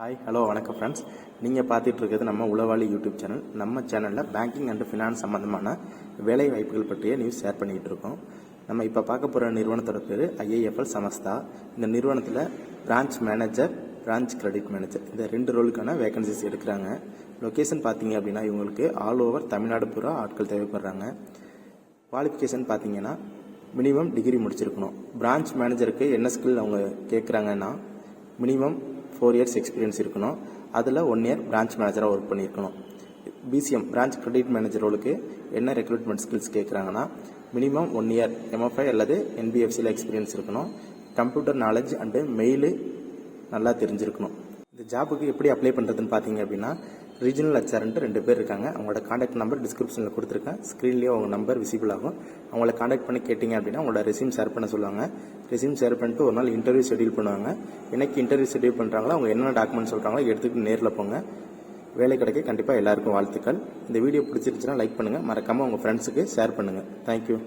Hi hello வணக்கம் friends. நீங்கள் பார்த்துட்டு இருக்கிறது நம்ம உளவாளி யூடியூப் சேனல். நம்ம சேனலில் பேங்கிங் அண்ட் ஃபினான்ஸ் சம்மந்தமான வேலை வாய்ப்புகள் பற்றிய நியூஸ் ஷேர் பண்ணிகிட்டு இருக்கோம். நம்ம இப்போ பார்க்க போகிற நிறுவனத்தோட பேர் IIFL சமஸ்தா. இந்த நிறுவனத்தில் branch manager, branch credit manager இந்த 2 ரோலுக்கான வேகன்சிஸ் எடுக்கிறாங்க. லொக்கேஷன் பார்த்தீங்க அப்படின்னா இவங்களுக்கு ஆல் ஓவர் தமிழ்நாடு பூரா ஆட்கள் தேவைப்படுறாங்க. குவாலிஃபிகேஷன் பார்த்தீங்கன்னா மினிமம் டிகிரி முடிச்சிருக்கணும். பிரான்ச் மேனேஜருக்கு என்ன ஸ்கில் அவங்க கேட்குறாங்கன்னா மினிமம் 4 இயர்ஸ் எக்ஸ்பீரியன்ஸ் இருக்கணும். அதில் 1 இயர் பிரான்ச் மேனேஜராக ஒர்க் பண்ணியிருக்கணும். BCM பிரான்ச் கிரெடிட் மேனேஜர் ரோலுக்கு என்ன ரெக்ரூட்மெண்ட் ஸ்கில்ஸ் கேட்குறாங்கன்னா மினிமம் 1 இயர் MFI அல்லது NBFCயில் எக்ஸ்பீரியன்ஸ் இருக்கணும். கம்ப்யூட்டர் நாலேஜ் அண்டு மெயிலு நல்லா தெரிஞ்சிருக்கணும். இந்த ஜாபுக்கு எப்படி அப்ளை பண்ணுறதுன்னு பார்த்தீங்க அப்படின்னா ரீஜனல் HRன்ட்டு 2 பேர் இருக்காங்க. அவங்களோட காண்டாக்ட் நம்பர் டிஸ்கிரிப்ஷனில் கொடுத்துருக்கேன். ஸ்க்ரீன்லேயே அவங்க நம்பர் விசிபிள் ஆகும். அவங்கள காண்டாக்ட் பண்ணி கேட்டிங்க அப்படின்னா அவங்களோட ரெஸ்யூம் ஷேர் பண்ண சொல்லுவாங்க. ரெஸ்யூம் ஷேர் பண்ணிட்டு ஒரு நாள் இன்டர்வியூ ஷெட்யூல் பண்ணுவாங்க. எனக்கு இன்டர்வியூ ஷெட்யூல் பண்ணுறாங்களோ அவங்க என்னென்ன டாக்குமெண்ட் சொல்கிறாங்களோ எடுத்துக்கிட்டு நேரில் போங்க. வேலை கிடைக்க கண்டிப்பாக எல்லாருக்கும் வாழ்த்துக்கள். இந்த வீடியோ பிடிச்சிருச்சுன்னா லைக் பண்ணுங்கள். மறக்காமல் உங்கள் ஃப்ரெண்ட்ஸுக்கு ஷேர் பண்ணுங்கள். தேங்க்யூ.